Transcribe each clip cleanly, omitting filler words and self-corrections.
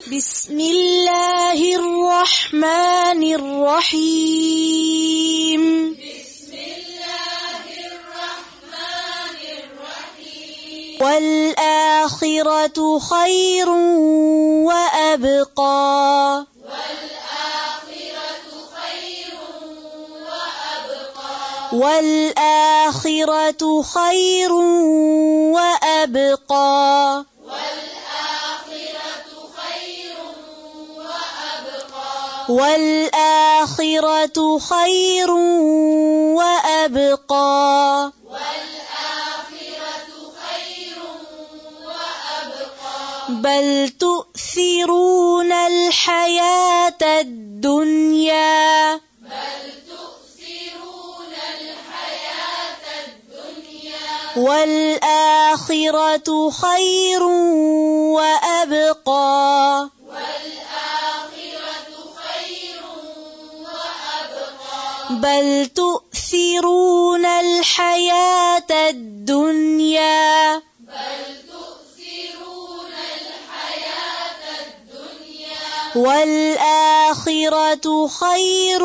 بسم الله الرحمن الرحيم. بسم الله الرحمن الرحيم. والآخرة خير وأبقى. والآخرة خير وأبقى. والآخرة خير وأبقى. والآخرة خير وأبقى. والآخرة خير وأبقى. بل تؤثرون الحياة الدنيا. بل تؤثرون الحياة الدنيا. والآخرة خير وأبقى. بل تؤثرون الحياة الدنيا. بل تؤثرون الحياة الدنيا. والآخرة خير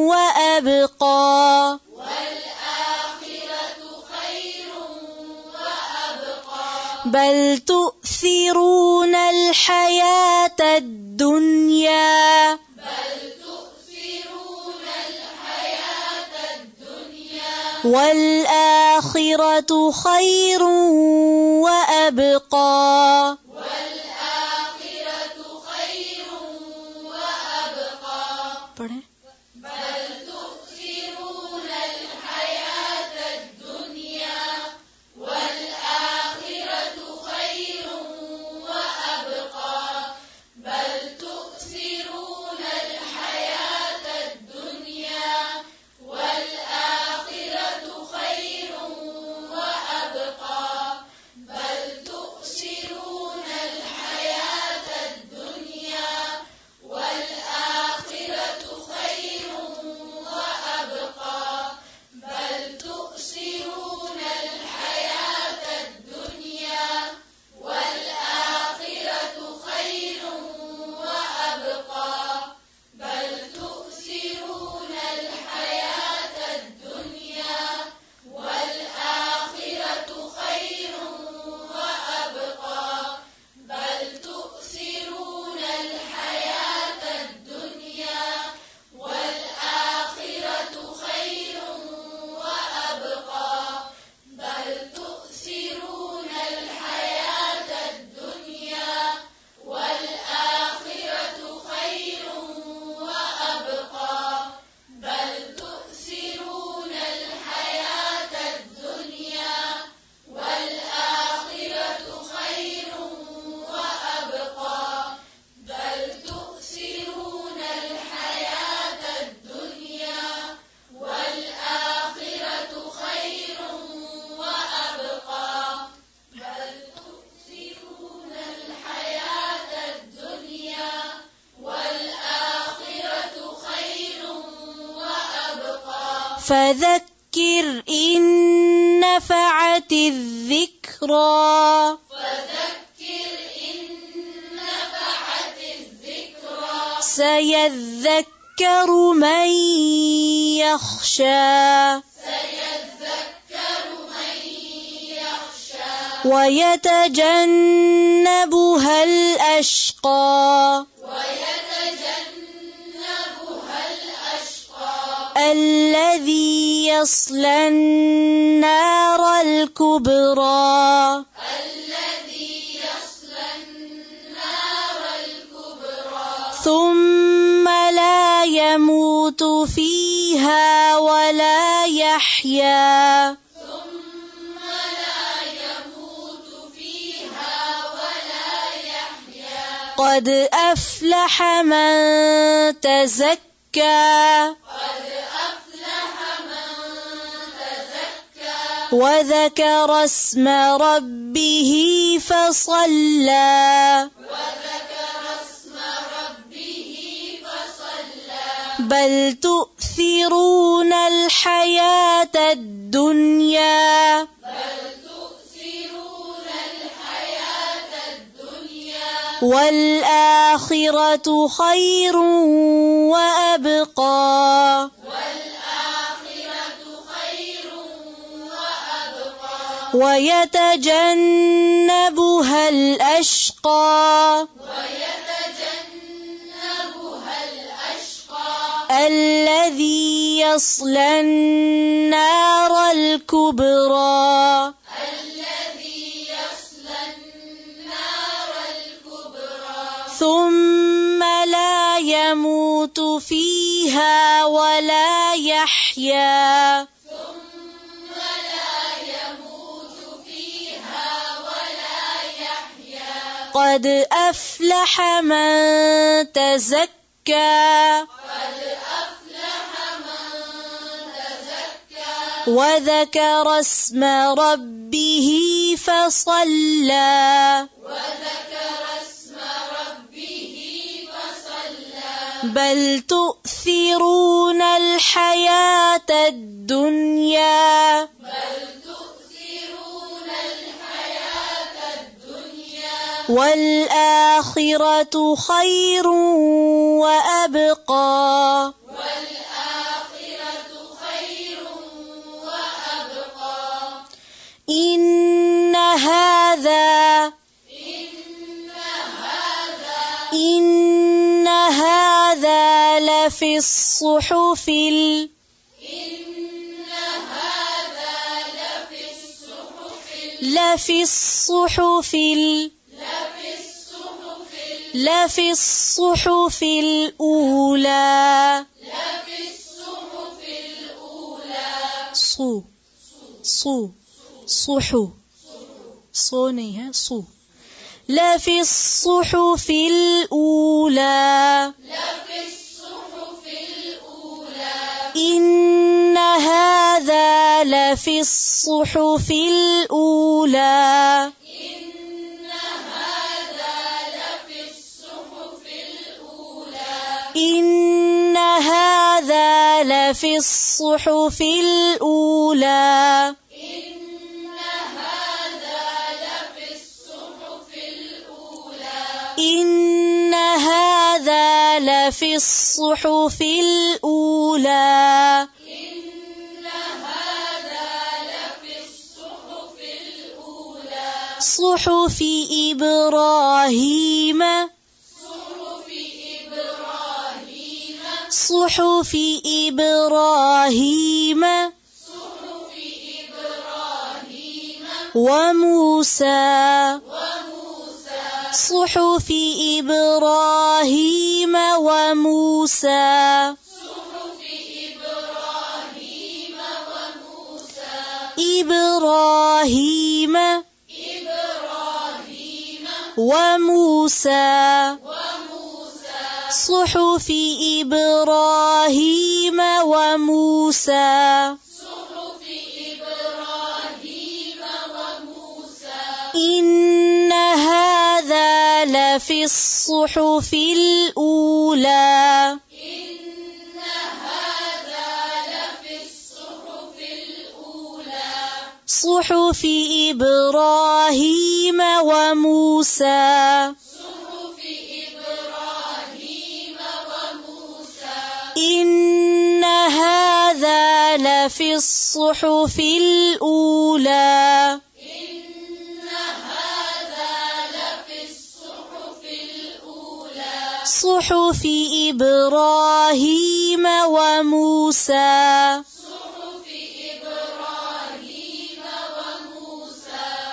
وأبقى. والآخرة خير وأبقى. بل تؤثرون الحياة الدنيا. والآخرة خير وأبقى. والآخرة خير وأبقى. بل تؤثرون الحياة الدنيا. والآخرة خير وأبقى. بل تؤثرون الحياة الدنيا. والآخرة خير وأبقى. بل تؤثرون الحياة الدنيا. والآخرة خير وأبقى. بل تؤثرون الحياة الدنيا. والآخرة خير وأبقى. بل تؤثرون الحياة الدنيا. والآخرة خير وأبقى. بل تؤثرون الحياة الدنيا. والآخرة خير وأبقى. بل تؤثرون الحياة الدنيا. والآخرة خير وأبقى. بل تؤثرون الحياة الدنيا. والآخرة خير وأبقى. بل تؤثرون الحياة الدنيا. والآخرة خير وأبقى. بل تؤثرون الحياة الدنيا. والآخرة خير وأبقى. فذكر إن نفعت الذكرى. فذكر إن نفعت الذكرى. سيذكر من يخشى. سيذكر من يخشى. ويتجنبها الأشقى. ويتجنبها الأشقى. الذي يصلى النار الكبرى. الذي يصلى النار الكبرى. ثم لا يموت فيها ولا يحيا. ثم لا يموت فيها ولا يحيا. قد أفلح من تزكى. قد أفلح من تزكى. وذكر اسم ربه فصلى. وذكر اسم ربه فصلى. بل تؤثرون الحياة الدنيا. بل تؤثرون الحياة الدنيا. والآخرة خير وأبقى ويتجنبها الأشقى الذي يصلى النار الكبرى ثم لا يموت فيها ولا يحيا قد أفلح من تزكى وذكر اسم ربه فصلى بل تؤثرون الحياة الدنيا والآخرة خير وأبقى إن هذا لفي الصحف الأولى صو नहीं है صو لفي الصحف الأولى إن هذا لفي الصحف الأولى إن هذا لفي الصحف الأولى إن هذا لفي الصحف الأولى صحف إبراهيم وموسى صحف إبراهيم وموسى إبراهيم وموسى صحف إبراهيم وموسى إن هذا لفي الصحف الأولى صحف إبراهيم وموسى إن هذا لفي الصحف الأولى صحف إبراهيم وموسى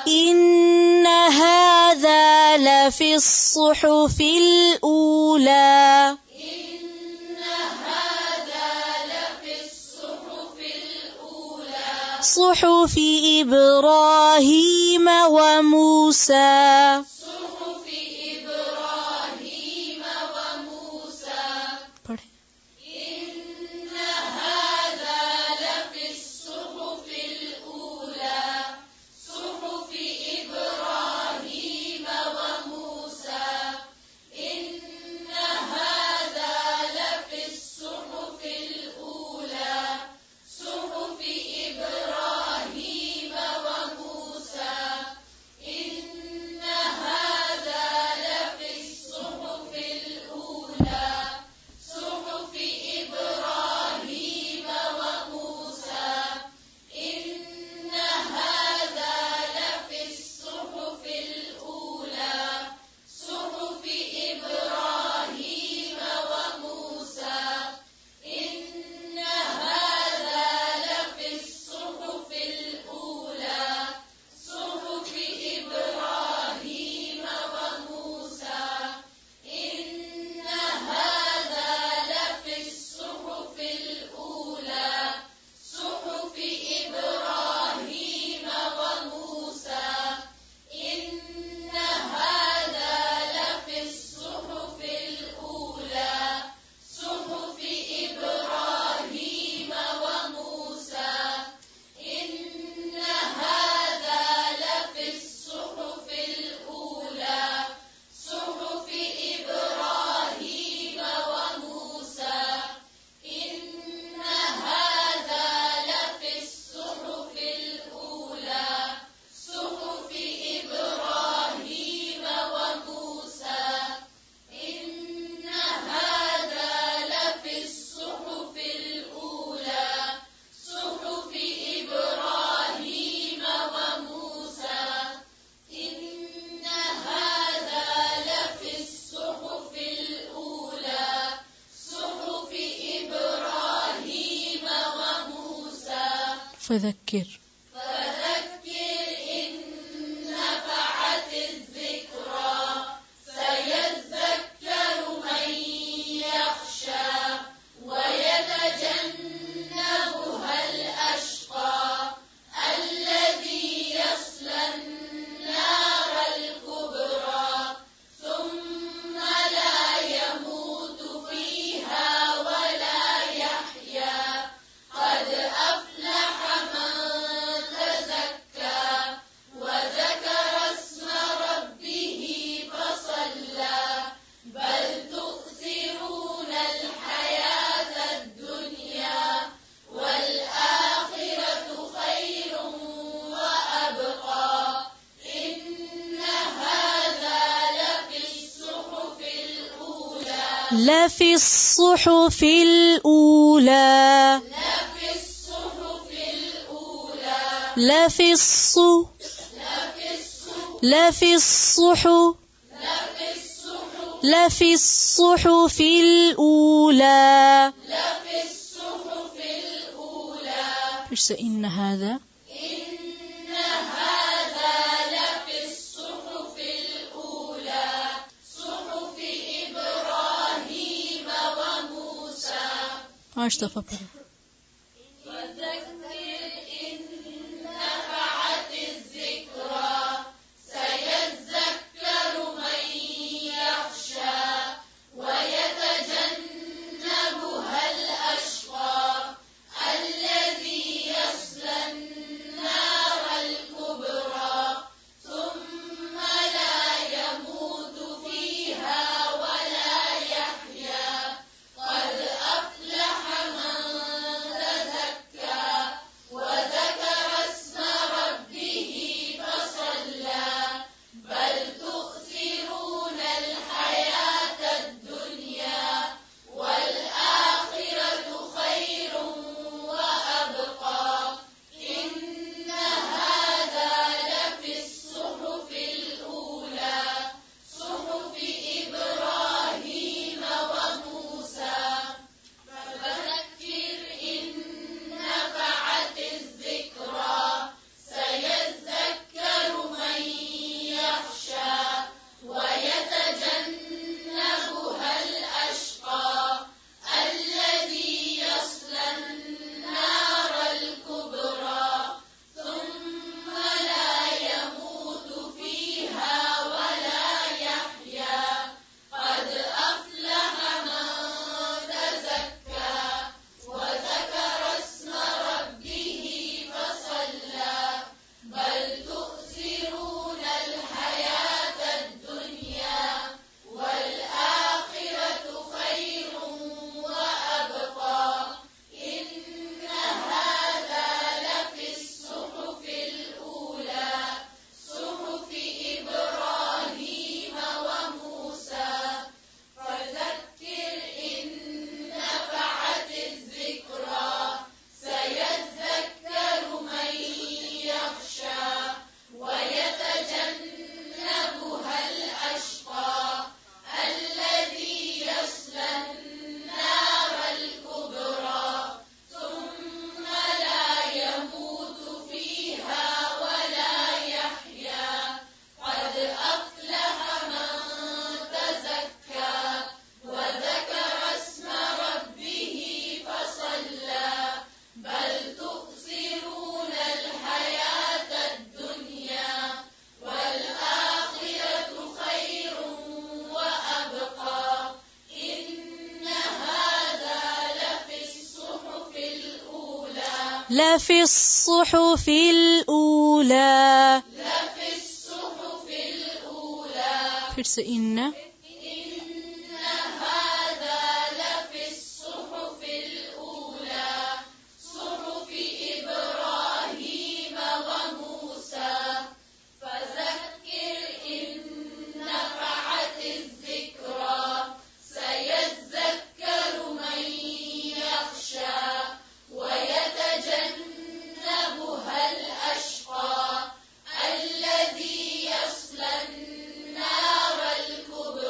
إن هذا لفي الصحف الأولى صحف إبراهيم وموسى فذكر إن نفعت الذكرى سيذكر من يخشى ويتجنبها الأشقى الذي يصلى النار الكبرى ثم لا يموت فيها ولا يحيا قد أفلح من تزكى وذكر اسم ربه فصلى بل تؤثرون الحياة الدنيا والآخرة خير وأبقى إن هذا لفي الصحف الأولى لفي الصحف الأولى لفي الصحف الأولى لفي الصحف لفي الصحف لفي الصحف الأولى. لفي الصحف الأولى. إن هذا لفي الصحف الأولى صحف إبراهيم وموسى. تفضل. فذكر إن نفعت الذكرى سيذكر من يخشى ويتجنبها الأشقى الذي يصلى النار الكبرى ثم لا يموت فيها ولا يحيا قد أفلح من تزكى وذكر اسم ربه فصلى بل تؤثرون الحياة الدنيا والآخرة خير وأبقى إن هذا لفي الصحف الأولى صحف إبراهيم وموسى. فذكر إن نفعت الذكرى سيذكر من يخشى ويتجنبها الأشقى الذي يصلى النار الكبرى ثم لا يموت فيها ولا يحيا قد أفلح من تزكى وذكر اسم ربه فصلى بل تؤثرون الحياة الدنيا والآخرة خير وأبقى إن هذا لفي الصحف الأولى صحف إبراهيم وموسى. فذكر إن نفعت الذكرى سيذكر من يخشى ويتجنبها الأشقى الذي يصلى النار الكبرى ثم لا يموت فيها ولا يحيا قد أفلح من تزكى وذكر اسم ربه فصلى بل تؤثرون الحياة الدنيا والآخرة خير وأبقى إن هذا لفي الصحف الأولى لفي الصحف الأولى. لفي الصحف الأولى. إن إن هذا لفي الصحف الأولى صحف إبراهيم وموسى. فذكر إن نفعت الذكرى سيذكر من يخشى ويتجنبها الأشقى الذي يصلى النار الكبرى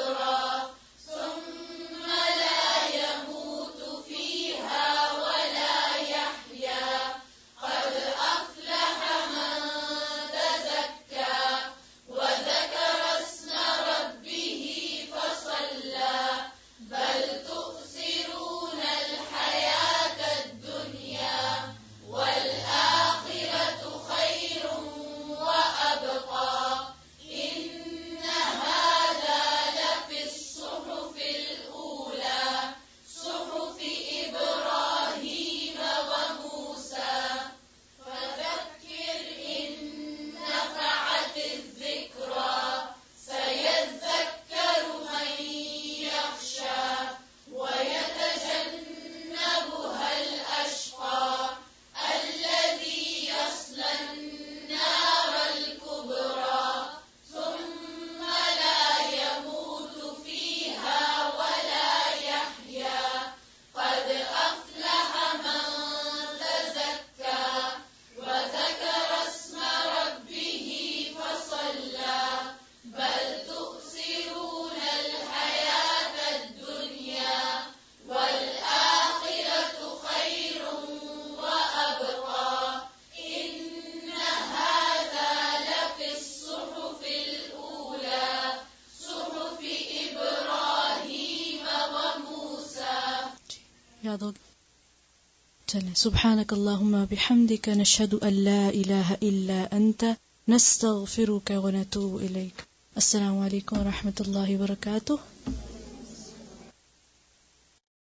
याद होगी? चलें, सुब्हानक अल्लाहुम्मा बिहम्दिका नशहदु अल्ला इलाहा इल्ला अंता नस्तगफिरुका व नतूबु इलैक। अस्सलामु अलैकुम व रहमतुल्लाहि व बरकातुहू।